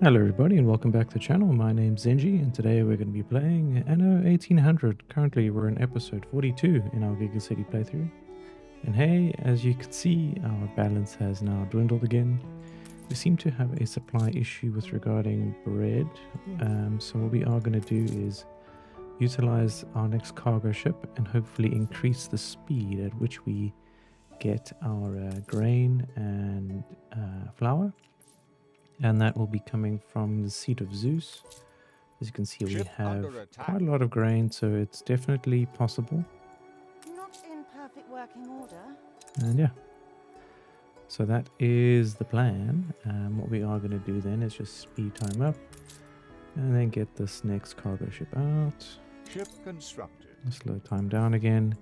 Hello everybody and welcome back to the channel. My name's Zenji and today we're going to be playing Anno 1800. Currently we're in episode 42 in our Giga-City playthrough. And hey, as you can see, our balance has now dwindled again. We seem to have a supply issue with regarding bread. So what we are going to do is utilize our next cargo ship and hopefully increase the speed at which we get our grain and flour. And that will be coming from the seat of Zeus. As you can see, we have quite a lot of grain, so it's definitely possible. Not in perfect working order. And yeah, so that is the plan. What we are going to do then is just speed time up and then get this next cargo ship out. Ship constructed. Slow time down again.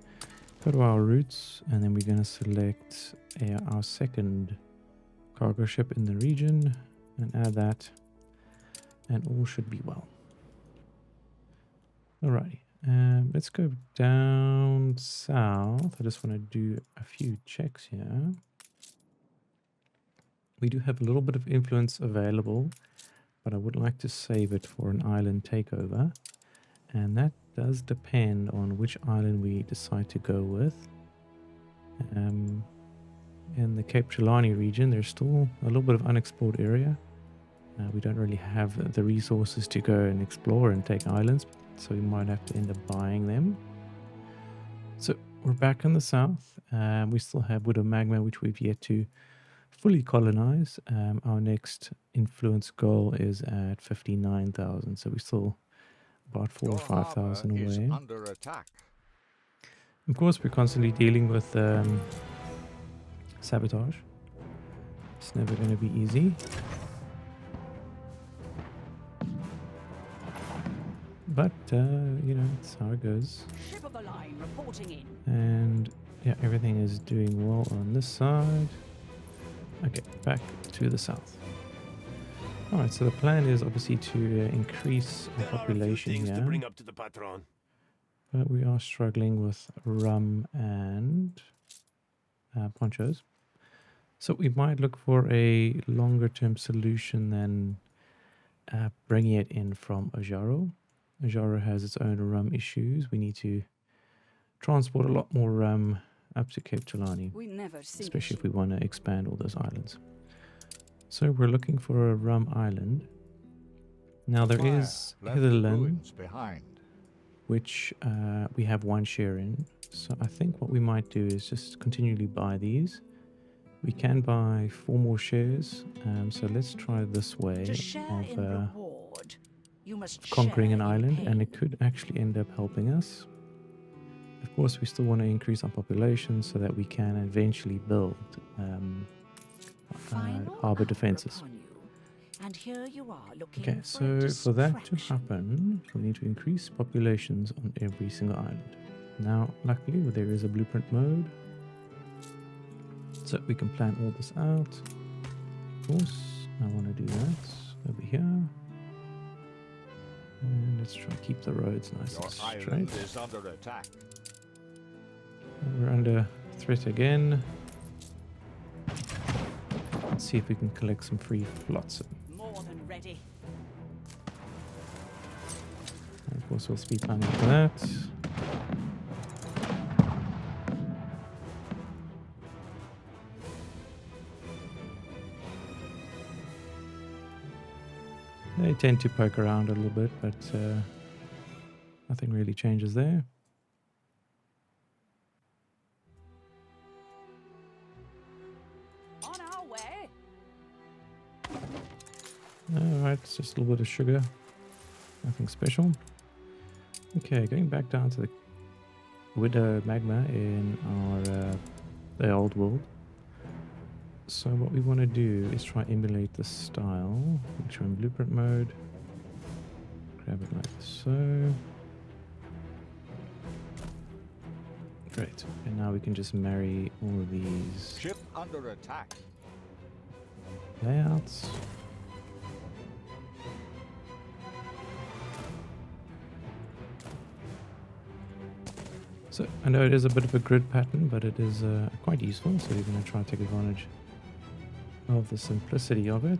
Go to our routes, and then we're going to select our second cargo ship in the region. And add that, and all should be well. Alrighty, let's go down south. I just want to do a few checks here. We do have a little bit of influence available, but I would like to save it for an island takeover. And that does depend on which island we decide to go with. In the Cape Trelawney region, there's still a little bit of unexplored area. We don't really have the resources to go and explore and take islands, so we might have to end up buying them. So we're back in the south. We still have Widow Magma, which we've yet to fully colonize. Our next influence goal is at 59,000, so we're still about 4,000 or 5,000 away. Under attack. Of course, we're constantly dealing with sabotage. It's never going to be easy. But, you know, it's how it goes. Ship of the line reporting in. And, yeah, everything is doing well on this side. Okay, back to the south. Alright, so the plan is obviously to increase the population here. To bring up to the patron. But we are struggling with rum and ponchos. So we might look for a longer term solution than bringing it in from Ajaro. Ajaro has its own rum issues. We need to transport a lot more rum up to Cape Trelawney, especially if we want to expand all those islands. So we're looking for a rum island. Now there is Hitherland, which we have one share in. So I think what we might do is just continually buy these. We can buy 4 more shares. So let's try this way of conquering an island, and it could actually end up helping us. Of course, we still want to increase our population so that we can eventually build harbor defenses. And here you are looking Okay, so for that to happen, we need to increase populations on every single island. Now, luckily, there is a blueprint mode, so we can plan all this out. Of course, I want to do that over here. And let's try to keep the roads nice and straight. Is under attack. We're under threat again. Let's see if we can collect some free flotsam. more than ready. And of course, we'll speed planning for that. They tend to poke around a little bit, but nothing really changes there. On our way. Alright, it's just a little bit of sugar. Nothing special. Okay, going back down to the Widow Magma in our the old world. So what we want to do is try emulate the style. Make sure in blueprint mode. Grab it like so. Great. And now we can just marry all of these Ship under attack. layouts. So I know it is a bit of a grid pattern, but it is quite useful. So we're going to try to take advantage of the simplicity of it.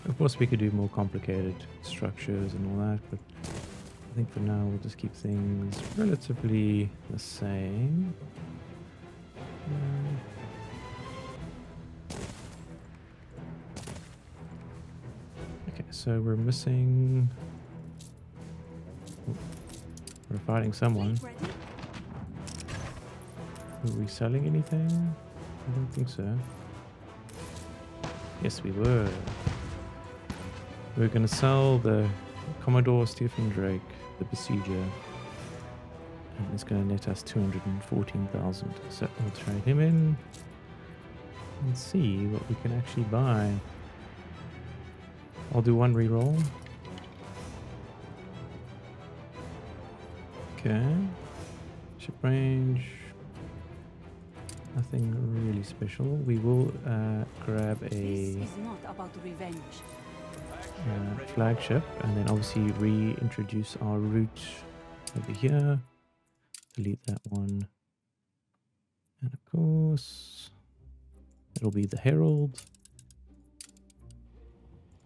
Of course, we could do more complicated structures and all that, but I think for now we'll just keep things relatively the same. Okay, so we're missing... We're fighting someone. Fleet ready? Were we selling anything? I don't think so. Yes, we were. We're going to sell the Commodore Stephen Drake, the Besieger. And it's going to net us 214,000. So we'll trade him in and see what we can actually buy. I'll do one reroll. Okay. Ship range. Nothing really special. We will grab This a is not about revenge. flagship and then obviously reintroduce our route over here. Delete that one. And of course, it'll be the Herald.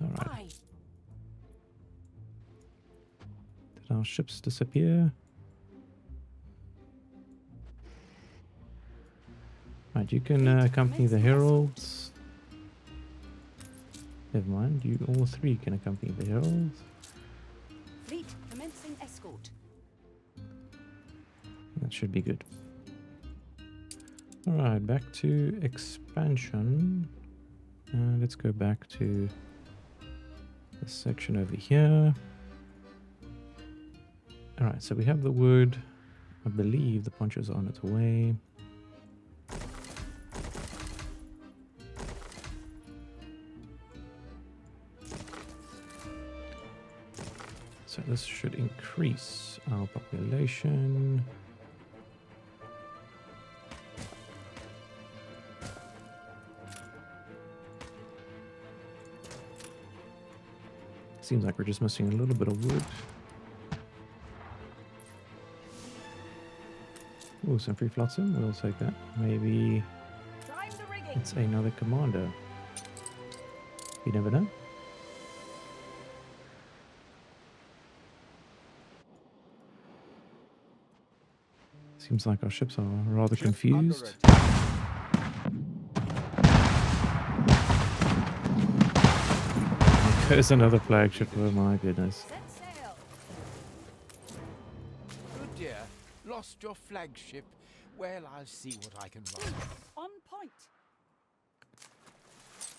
All right. Aye. Did our ships disappear? Right, you can accompany the Heralds. Never mind, you all three can accompany the Heralds. Fleet commencing escort. That should be good. Alright, back to expansion. And let's go back to this section over here. Alright, so we have the wood. I believe the poncho's on its way. So this should increase our population. Seems like we're just missing a little bit of wood. Oh, some free flotsam. We'll take that. Maybe Time the rigging. it's another commander. You never know. Seems like our ships are rather Ship under confused. attack. There's another flagship. Oh my goodness. Set sail. Oh dear, lost your flagship. Well, I'll see what I can run. On point.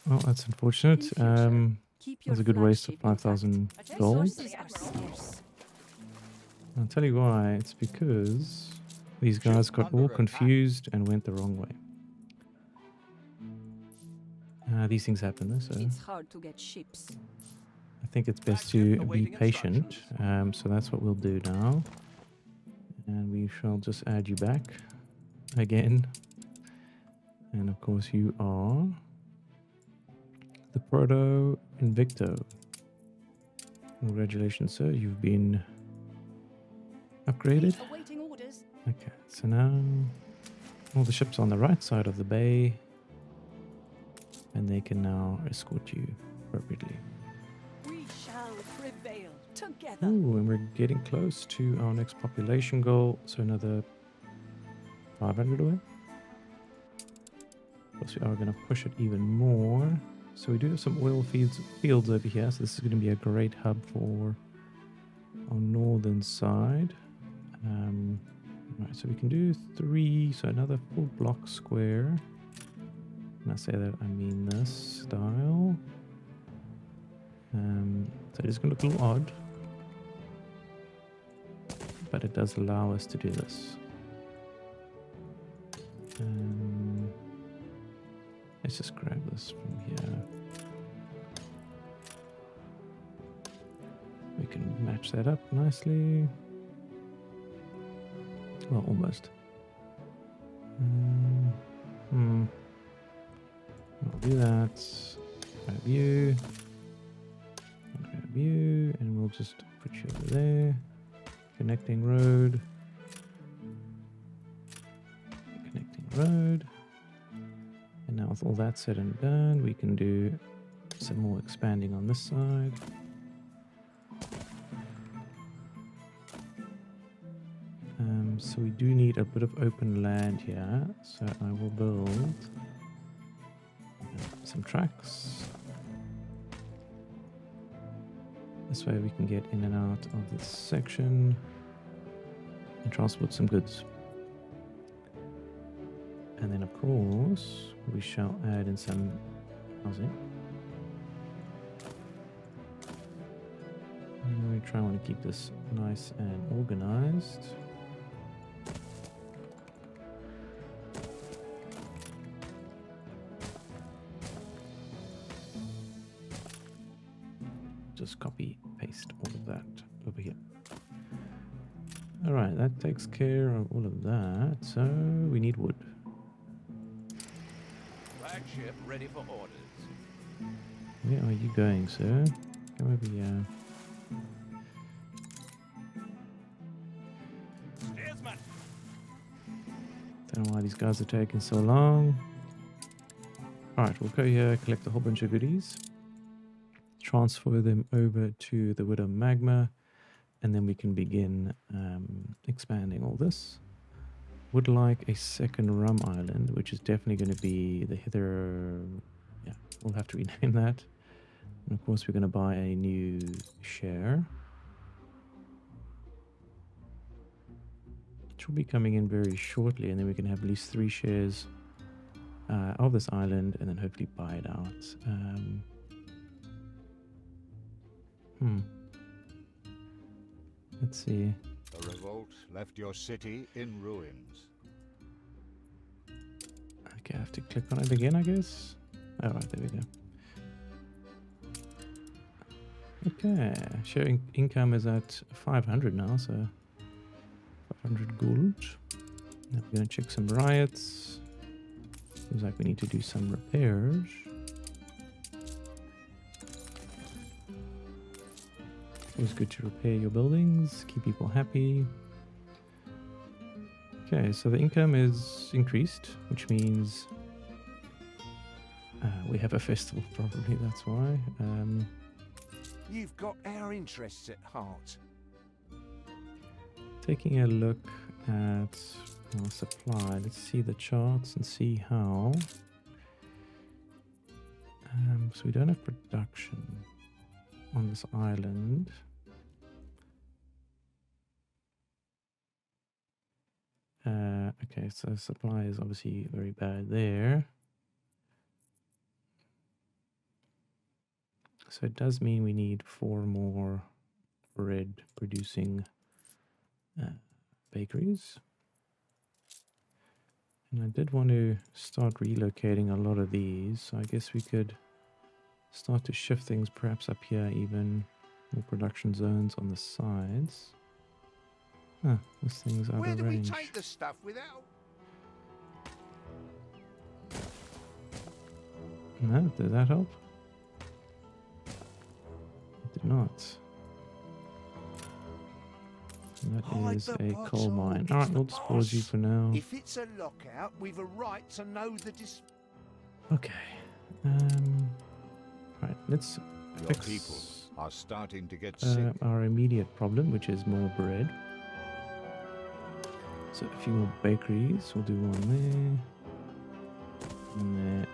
Well, that's unfortunate. In future, Keep That's your a good waste of flagship 5,000 intact. gold. Resources are scarce. I'll tell you why. It's because these Ship guys got all under attack. confused and went the wrong way. These things happen, though, so It's hard to get ships. I think it's best Flagship to be awaiting patient. instructions. So that's what we'll do now. And we shall just add you back again. And of course you are the Proto Invicto. Congratulations, sir. You've been upgraded. Fleet awaiting orders. Okay, so now all the ships on the right side of the bay, and they can now escort you appropriately. We shall prevail together. Ooh, and we're getting close to our next population goal, so another 500 away. Of course, we are going to push it even more. So we do have some oil fields over here, so this is going to be a great hub for our northern side. Right, so we can do 3, so another full block square. When I say that, I mean this style. So it is going to look a little odd, but it does allow us to do this. Let's just grab this from here. We can match that up nicely. Well, almost. I'll do that. Grab you. Grab you. And we'll just put you over there. Connecting road. Connecting road. And now with all that said and done, we can do some more expanding on this side. So we do need a bit of open land here. So I will build some tracks. This way we can get in and out of this section and transport some goods. And then of course we shall add in some housing. And we want to keep this nice and organized. Just copy paste all of that over here. All right, that takes care of all of that. So we need wood. Flagship ready for orders. Where are you going, sir? Come over here. Steersman. Don't know why these guys are taking so long. All right, we'll go here, collect a whole bunch of goodies. Transfer them over to the Widow Magma, and then we can begin expanding all this. Would like a second rum island, which is definitely going to be the hither. Yeah, we'll have to rename that. And of course, we're going to buy a new share. It will be coming in very shortly, and then we can have at least 3 shares of this island, and then hopefully buy it out. Let's see. The revolt left your city in ruins. Okay, I have to click on it again, I guess. All right, there we go. Okay, sharing income is at 500 now, so 500 gold. Now we're going to check some riots. Seems like we need to do some repairs. Always good to repair your buildings, keep people happy. Okay, so the income is increased, which means we have a festival, probably, that's why. You've got our interests at heart. Taking a look at our supply, let's see the charts and see how. So we don't have production on this island. Okay, so supply is obviously very bad there. So it does mean we need 4 more bread producing bakeries. And I did want to start relocating a lot of these, so I guess we could start to shift things perhaps up here, even more production zones on the sides. Ah, this thing's out Where of do we range. take the stuff without? No, did that help? It did not. That Hide is the a coal bottle, mine. it's Alright, the we'll just pause you boss. for now. If it's a lockout, we've a right to know the Okay. Right, let's Your fix people are starting to get sick. our immediate problem, which is more bread. So a few more bakeries. We'll do one there. And there.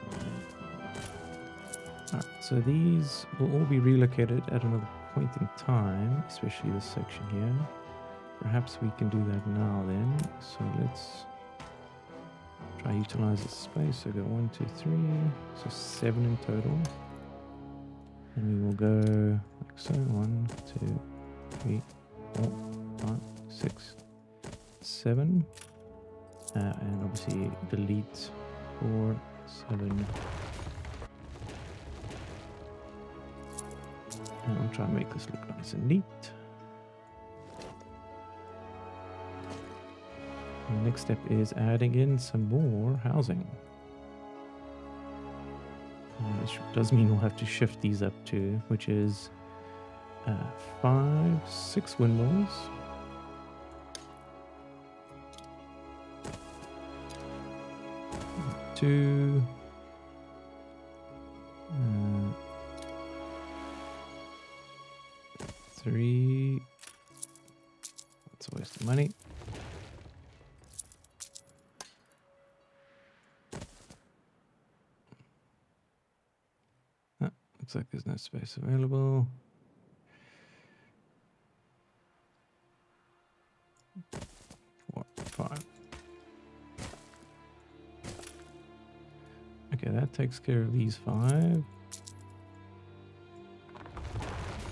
Alright, so these will all be relocated at another point in time, especially this section here. Perhaps we can do that now then. So let's try utilize the space. So go 1, 2, 3. So 7 in total. And we will go like so. 1, 2, 3, 4, 5, 6, 7. And obviously delete 4, 7. And I'll try and make this look nice and neat. And the next step is adding in some more housing. Which does mean we'll have to shift these up too, which is 5, 6 windmills. Two, 3. That's a waste of money. Ah, looks like there's no space available. Four, 5. Okay, that takes care of these 5.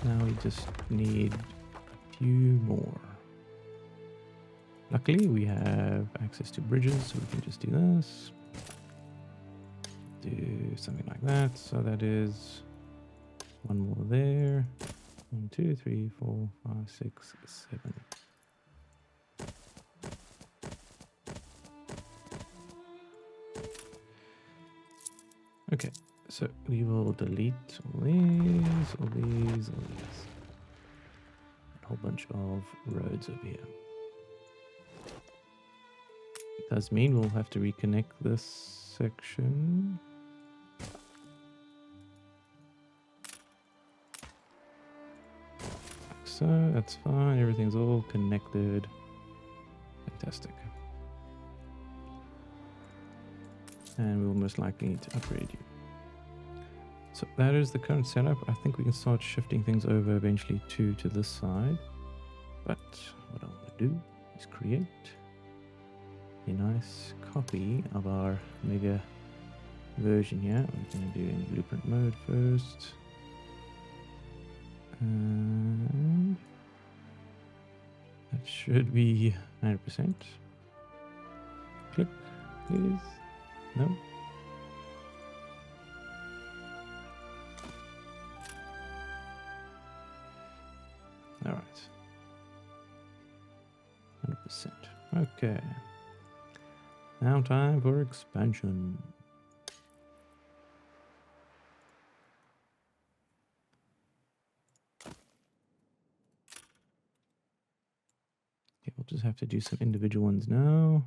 Now we just need a few more. Luckily, we have access to bridges, so we can just do this. Do something like that. So that is 1 more there. 1, 2, 3, 4, 5, 6, 7. Okay, so we will delete all these, all these, all these. A whole bunch of roads over here. It does mean we'll have to reconnect this section. Like so, that's fine. Everything's all connected. Fantastic. And we'll most likely need to upgrade you. So that is the current setup. I think we can start shifting things over eventually to this side. But what I want to do is create a nice copy of our mega version here. I'm going to do in blueprint mode first. And that should be 100%. Click, please. No. All right. 100%. Okay. Now time for expansion. Okay, we'll just have to do some individual ones now.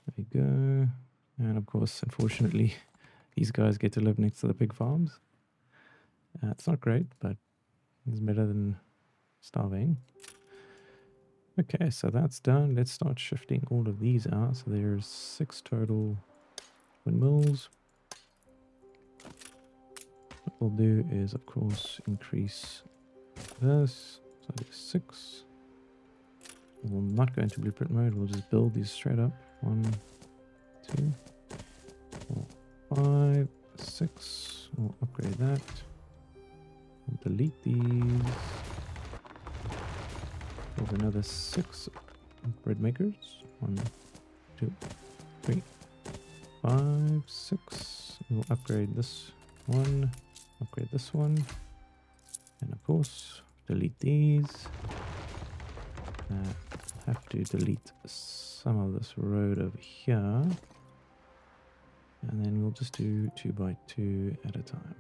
There we go. And of course, unfortunately, these guys get to live next to the pig farms. It's not great, but it's better than starving. Okay, so that's done. Let's start shifting all of these out. So there's 6 total windmills. What we'll do is, of course, increase this. So there's 6. We'll not go into blueprint mode. We'll just build these straight up. 1, 2, 4, 5, 6. We'll upgrade that. We'll delete these. Build another 6 bread makers. 1, 2, 3, 5, 6. We'll upgrade this one. Upgrade this one. And of course, delete these. Have to delete some of this road over here. And then we'll just do 2 by 2 at a time.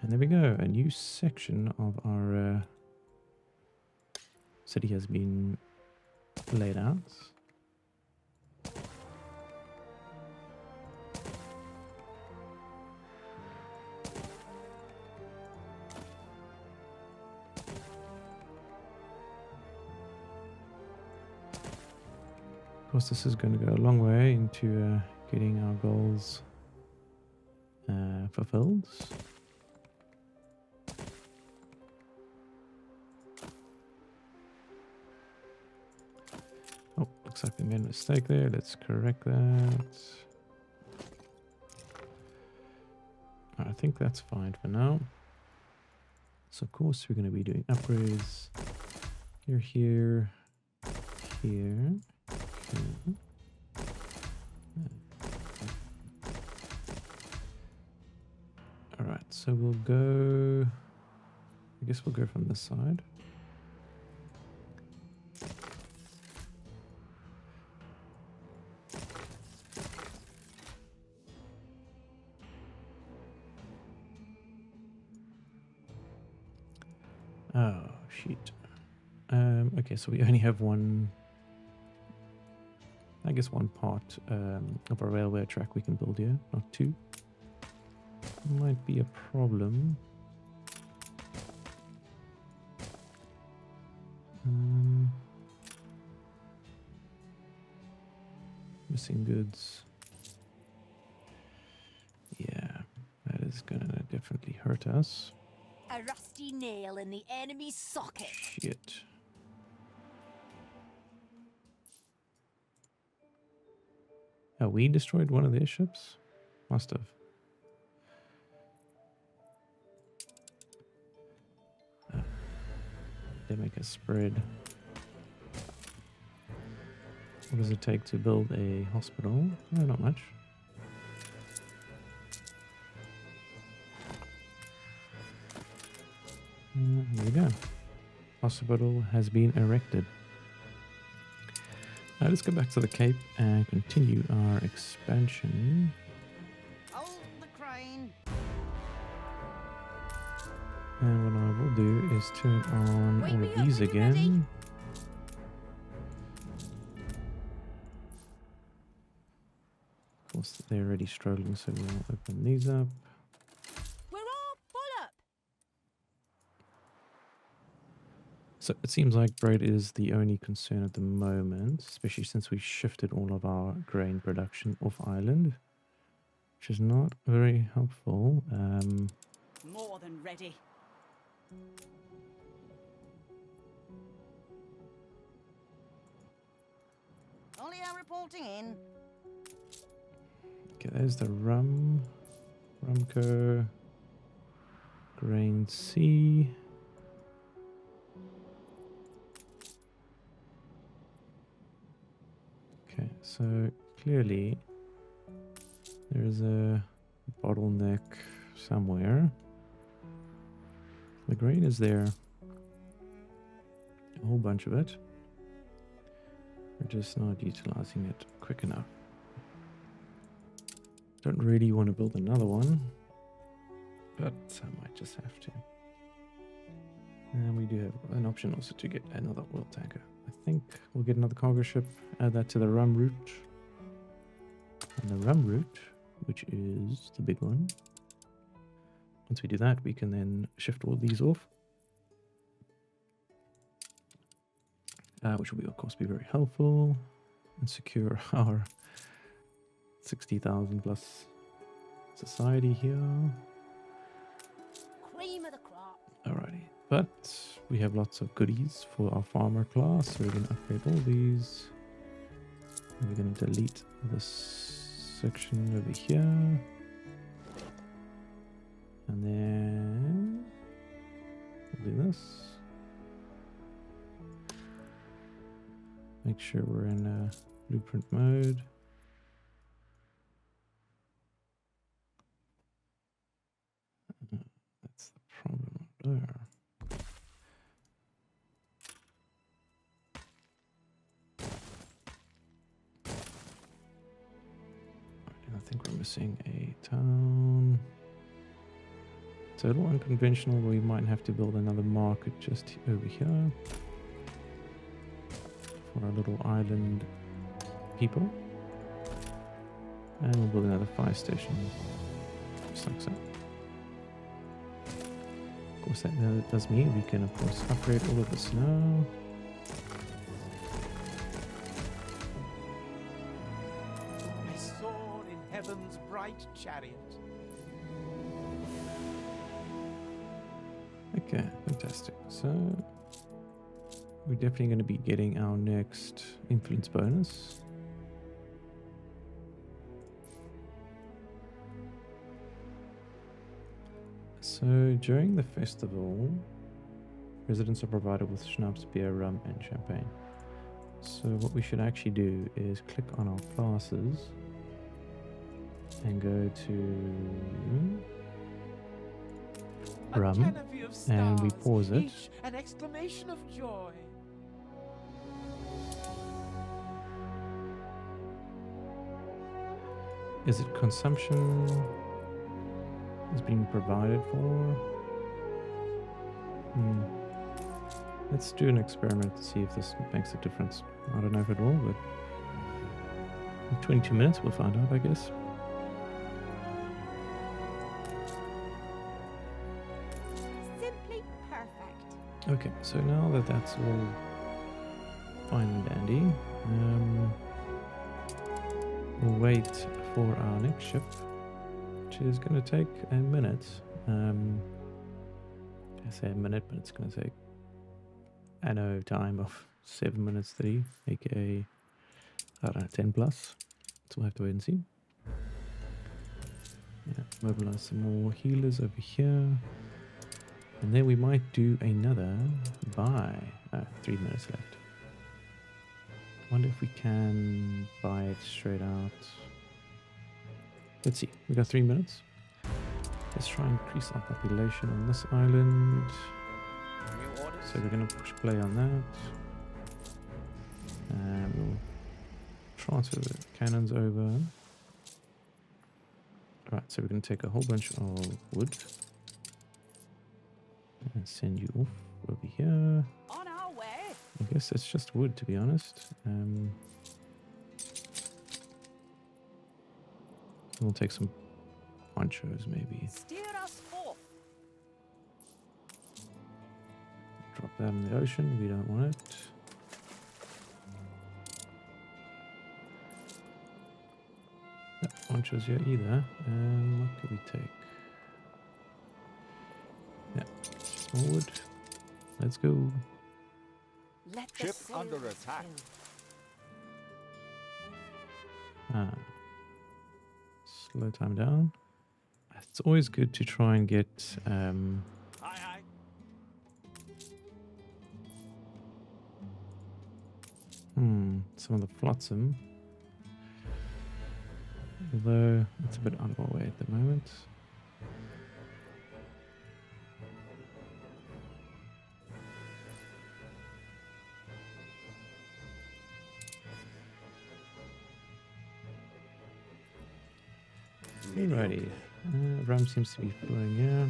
And there we go. A new section of our city has been laid out. Of course, this is going to go a long way into getting our goals fulfilled. Oh, looks like we made a mistake there. Let's correct that. I think that's fine for now. So of course we're going to be doing upgrades. You're here, here. All right, so we'll go. I guess we'll go from this side. Oh, shit. Okay, so we only have one I guess one part of a railway track we can build here, not two. Might be a problem. Missing goods. Yeah, that is gonna definitely hurt us. A rusty nail in the enemy's socket. Shit. Oh, we destroyed one of their ships? Must have. They make us spread. What does it take to build a hospital? No, not much. There we go. Hospital has been erected. Now let's go back to the Cape and continue our expansion. Hold the crane. And what I will do is turn on Wake all me of up these when you're ready. again. Of course, they're already struggling, so we'll open these up. We're all full up. So it seems like bread is the only concern at the moment, especially since we shifted all of our grain production off island, which is not very helpful. More than ready. Only I'm reporting in. Okay, there's the Rumco, grain C. Okay, so clearly there is a bottleneck somewhere. The grain is there, a whole bunch of it. We're just not utilizing it quick enough. Don't really want to build another one, but I might just have to. And we do have an option also to get another oil tanker. I think we'll get another cargo ship, add that to the rum route. And the rum route, which is the big one. Once we do that, we can then shift all these off. Which will, of course, be very helpful and secure our 60,000 plus society here. Cream of the crop. Alrighty, but we have lots of goodies for our farmer class, so we're going to upgrade all these. And we're going to delete this section over here. And then we'll do this. Make sure we're in blueprint mode. That's the problem up there. I think we're missing a town. It's a little unconventional. We might have to build another market just over here for our little island people. And we'll build another fire station, just like so. Of course, that does mean we can, of course, upgrade all of this now. I soar in heaven's bright chariot. Okay, fantastic. So we're definitely going to be getting our next influence bonus. So during the festival, residents are provided with schnapps, beer, rum, and champagne. So what we should actually do is click on our classes and go to A rum, canopy of and we stars, pause it. each an exclamation of joy. Is it consumption is being provided for? Let's do an experiment to see if this makes a difference. I don't know if it will, but In 22 minutes, we'll find out, I guess. Simply perfect. Okay, so now that that's all fine and dandy, we'll wait for our next ship, which is going to take a minute. I say a minute, but it's going to take Anno time of 7 minutes 30, aka, I don't know, 10 plus. So we'll have to wait and see. Yeah, mobilize some more healers over here. And then we might do another buy. 3 minutes left. Wonder if we can buy it straight out. Let's see. We got 3 minutes. Let's try and increase our population on this island. New orders? So we're going to push play on that. And we'll transfer the cannons over. Right, so we're going to take a whole bunch of wood. And send you off over here. On our way. I guess it's just wood, to be honest. We'll take some ponchos, maybe. Steer us forth. Drop that in the ocean. We don't want it. No ponchos here either. What do we take? Yeah, just more wood. Let's go. Let the Ship sails under attack. fill. Slow time down. It's always good to try and get Aye, aye. some of the flotsam. Although it's a bit out of our way at the moment. Alrighty. Ram seems to be flowing, yeah.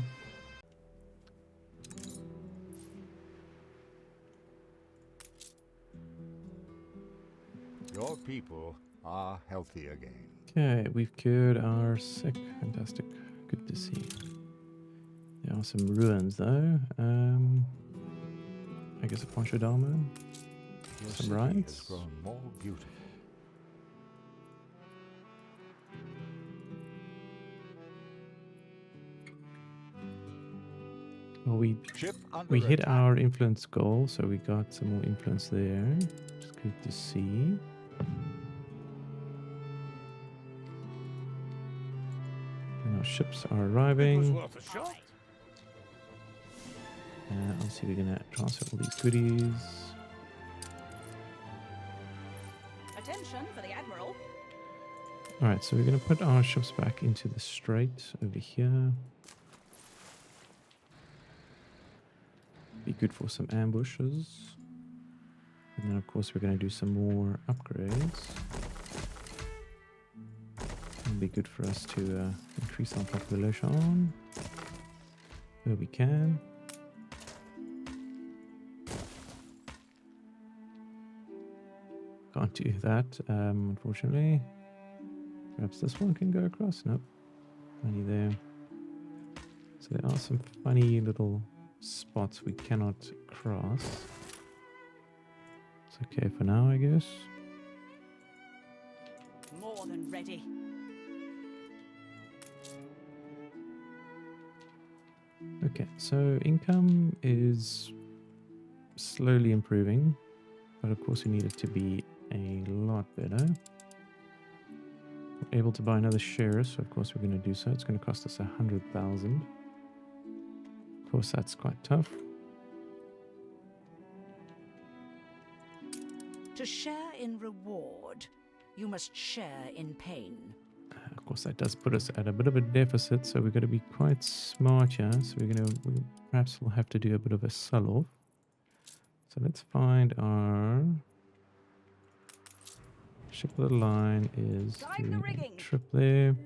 Your people are healthy again. Okay, we've cured our sick. Fantastic. Good to see. There are some ruins though. I guess a Poncho Dalmo. Your Some city rides. has grown more beautiful. Well, we Ship under We hit attack. our influence goal, so we got some more influence there. It's good to see. And our ships are It was arriving. worth a shot. Obviously, we're going to transfer all these goodies. Attention for the Admiral. Alright, so we're going to put our ships back into the strait over here. Be good for some ambushes. And then, of course, we're going to do some more upgrades. It'll be good for us to increase our population where we can. Can't do that, unfortunately. Perhaps this one can go across. Nope. Only there. So there are some funny little spots we cannot cross. It's okay for now, I guess. More than ready. Okay, so income is slowly improving, but of course we need it to be a lot better. We're able to buy another share, so of course we're going to do so. It's going to cost us 100,000. Of course, that's quite tough. To share in reward, you must share in pain. Of course, that does put us at a bit of a deficit, so we've got to be quite smart here. So perhaps we'll have to do a bit of a sell-off. So let's find our ship of the line is Time the doing a rigging. trip there.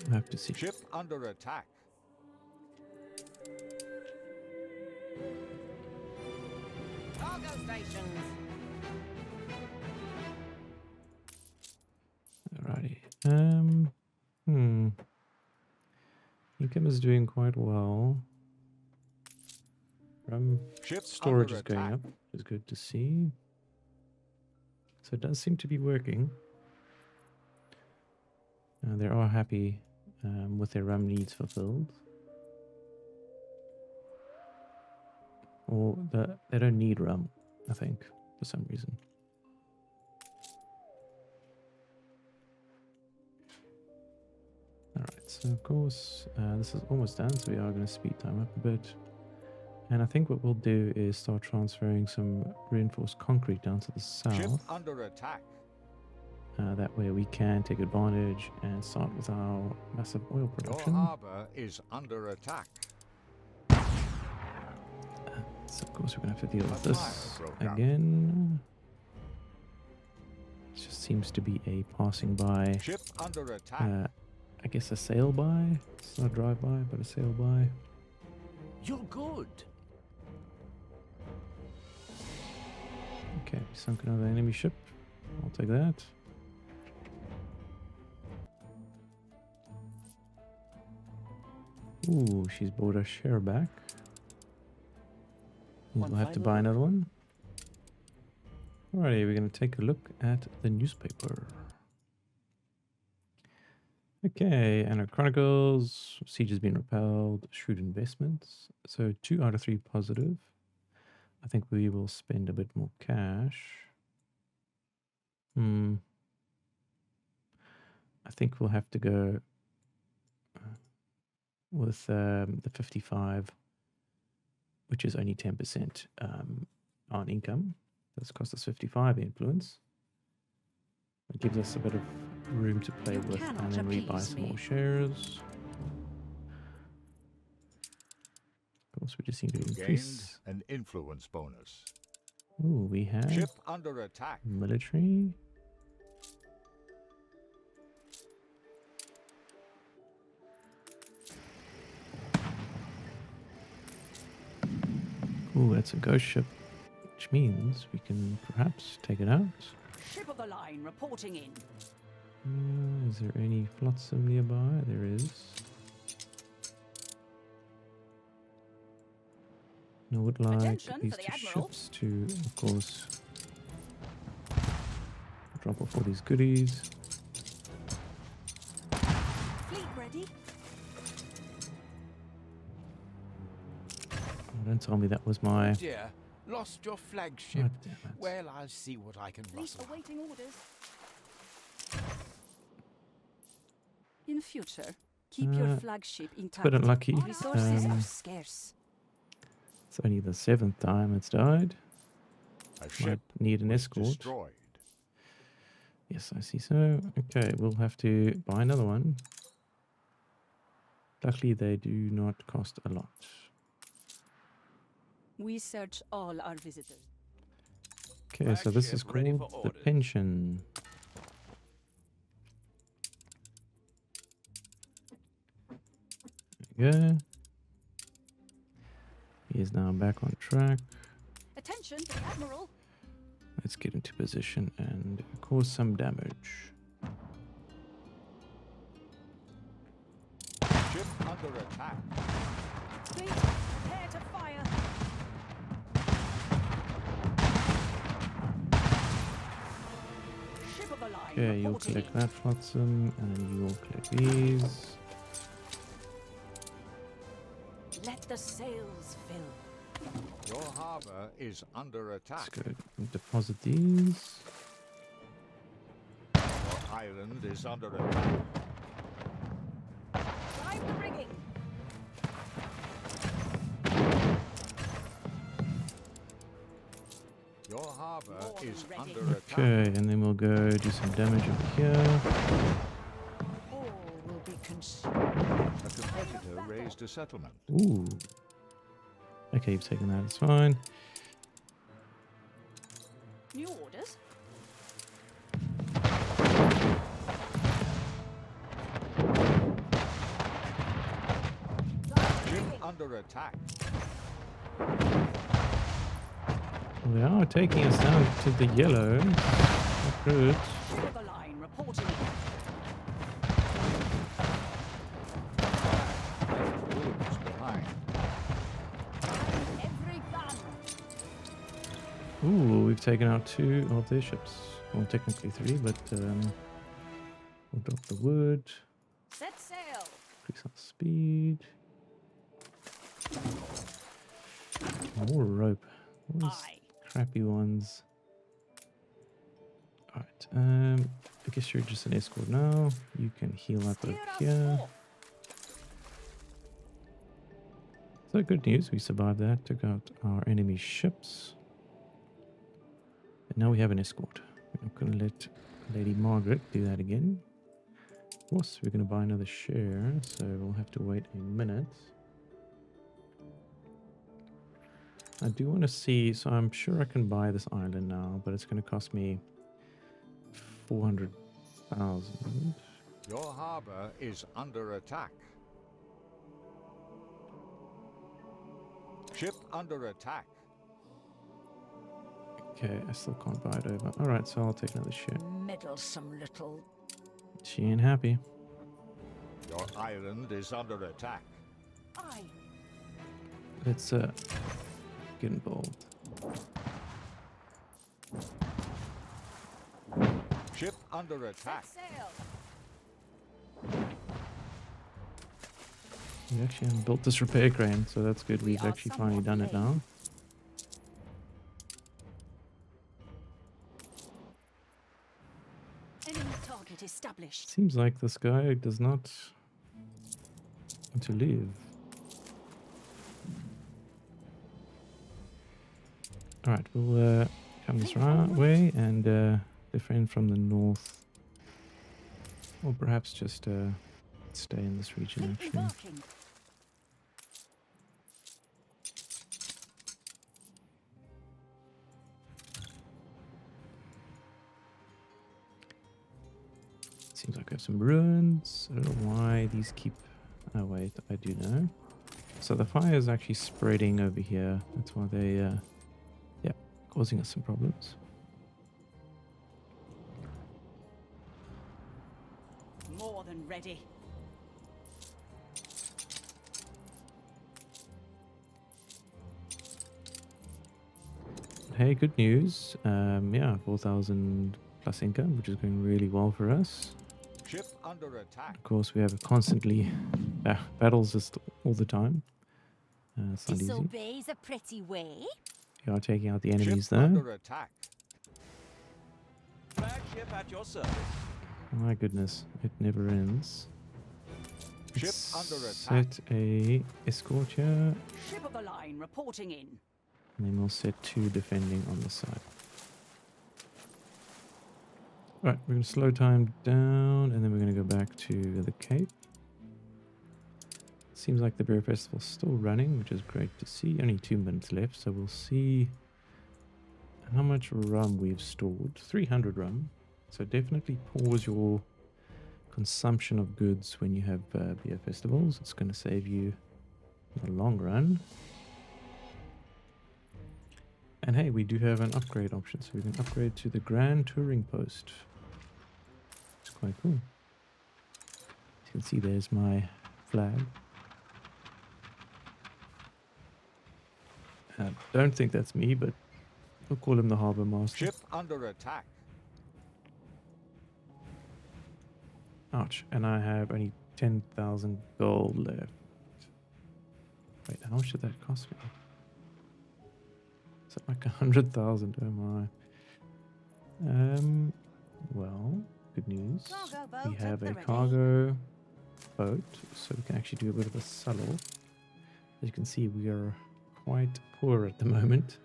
We'll have to see. Ship under attack. Cargo stations. income is doing quite well. Ship Storage under is going attack. up, which is good to see. So it does seem to be working. They are happy with their rum needs fulfilled. Or they don't need rum, I think, for some reason. Alright, so of course, this is almost done, so we are going to speed time up a bit. And I think what we'll do is start transferring some reinforced concrete down to the Ship south. under attack. That way we can take advantage and start with our massive oil Your production. harbor is under attack. So of course we're going to have to deal with A this fire broke out. again. It just seems to be a passing by, Ship under attack. I guess a sail by. It's not a drive by, but a sail by. You're good. Okay, we sunk another enemy ship. I'll take that. Ooh, she's bought her share back. We'll have to buy another one. Alrighty, we're going to take a look at the newspaper. Okay, Anno Chronicles. Siege has been repelled. Shrewd investments. So 2 out of 3 positive. I think we will spend a bit more cash. I think we'll have to go with the 55, which is only 10% on income. That's cost us 55 influence. It gives us a bit of room to play You with, and cannot then rebuy appease some me. more shares. Of course, we just need to You gained increase. an influence bonus. Ooh, we have Ship under attack. military. Ooh, that's a ghost ship, which means we can perhaps take it out. Ship of the line reporting in. Is there any flotsam nearby? There is. And I would like Attention these for the 2 Admiral. ships to, of course, drop off all these goodies. Fleet ready. Oh, don't tell me that was my... Dear, lost your flagship. God damn it. Well, I'll see what I can Fleet rustle up. awaiting orders. In future, keep your flagship intact. bit unlucky. Resources are scarce. It's only the 7th time it's died. A Might ship need an was escort. destroyed. Yes, I see so. Okay, we'll have to buy another one. Luckily, they do not cost a lot. We search all our visitors. Okay, so this is Flagship ready called for the orders. pension. There we go. He is now back on track. Attention, Admiral. Let's get into position and cause some damage. Ship under attack. Fleet, prepare to fire. Ship of the line Okay, you'll reporting collect in. that flotsam, and then you will collect these. Let the sails fill. Your harbor is under Let's attack. go and deposit these. Your island is under attack. Drive the rigging. Your harbor More than is ready. under attack. Okay, and then we'll go do some damage over here. All will be consumed. A competitor raised a settlement. Ooh. Okay, you've taken that, it's fine. New orders. Ship under attack. They are taking us down to the yellow. Not good. Ship of the line reporting in. Ooh, we've taken out 2 of their ships. Well, technically 3, but we'll drop the wood, Set sail. increase our speed. More rope. Those Aye. crappy ones. Alright, I guess you're just an escort now. You can heal up Steer over us here. off. So good news, we survived that, took out our enemy ships. And now we have an escort. We're not going to let Lady Margaret do that again. Of course, we're going to buy another share, so we'll have to wait a minute. I do want to see, so I'm sure I can buy this island now, but it's going to cost me 400,000. Your harbor is under attack. Ship under attack. Okay, I still can't buy it over. Alright, so I'll take another share. Meddlesome little. She ain't happy. Your island is under attack. Aye. Let's get involved. Ship under Set attack. sail. We actually haven't built this repair crane, so that's good. We We've are actually finally somewhat done it late. now. Enemy target established. Seems like this guy does not want to leave. Alright, we'll come this way and defend from the north. Or perhaps just stay in this region actually. Embarking. Seems like I have some ruins. I don't know why these keep... Oh wait, I do know. So the fire is actually spreading over here. That's why they, yeah, causing us some problems. More than ready. Hey, good news. Yeah, 4,000 plus income, which is going really well for us. Ship under attack. Of course, we have constantly battles just all the time. It's not easy. Disobey's a pretty way. We are taking out the enemies Ship though. under attack. Flagship at your service. My goodness, it never ends. Ship Let's under attack. set a escort here, Ship of the line reporting in. and then we'll set 2 defending on the side. Right, we're going to slow time down, and then we're going to go back to the Cape. Seems like the Beer Festival's still running, which is great to see. Only 2 minutes left, so we'll see how much rum we've stored. 300 rum. So definitely pause your consumption of goods when you have beer festivals. It's going to save you in the long run. And hey, we do have an upgrade option, so we can upgrade to the Grand Touring Post. It's quite cool. As you can see, there's my flag. Don't think that's me, but we'll call him the Harbour Master. Ship under attack. Ouch, and I have only 10,000 gold left. Wait, how much did that cost me? Is that like 100,000? Oh my. Well, good news. Cargo boat We have at a the ready. cargo boat, so we can actually do a bit of a sell-off. As you can see, we are quite poor at the moment.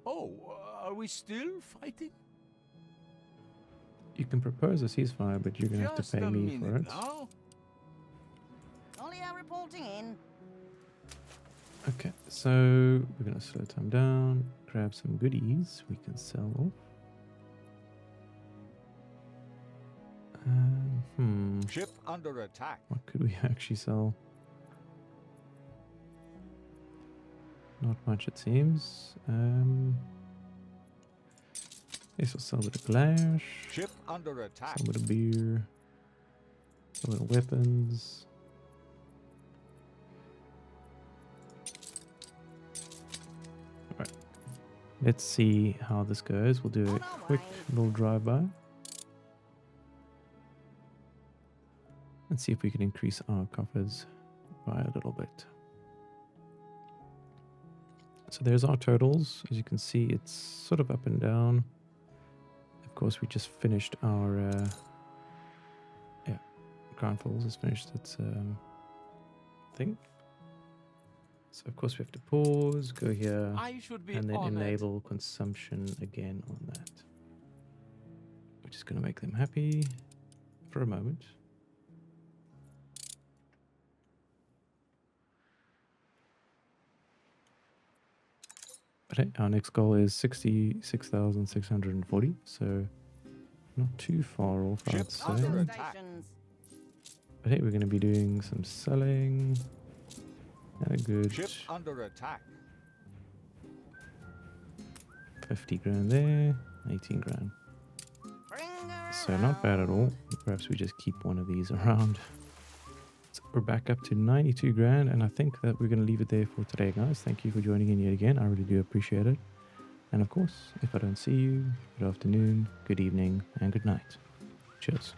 Oh, are we still fighting? You can propose a ceasefire, but you're going to have to Just pay a me for minute it. now. Only are reporting in. Okay, so we're going to slow time down, grab some goodies we can sell off. Ship under attack. What could we actually sell? Not much, it seems. Guess we'll sell a bit of glass, Ship under attack. sell a bit of beer, a bit of weapons. let's see how this goes. We'll do a On our quick way. little drive-by. And see if we can increase our coffers by a little bit. So there's our totals. As you can see, it's sort of up and down. Of course, we just finished our Crown Falls has finished its thing. So of course we have to pause, go here, I should be and then honored. enable consumption again on that. Which is going to make them happy for a moment. But hey, our next goal is 66,640, so not too far off, I'd Ships say. under attack. Stations. But hey, we're going to be doing some selling and a good Ship under attack. 50 grand there, 18 grand. Bring her So not bad at all. Perhaps we just keep one of these around. So we're back up to 92 grand, and I think that we're going to leave it there for today, guys. Thank you for joining in yet again. I really do appreciate it. And of course, if I don't see you, good afternoon, good evening, and good night. Cheers.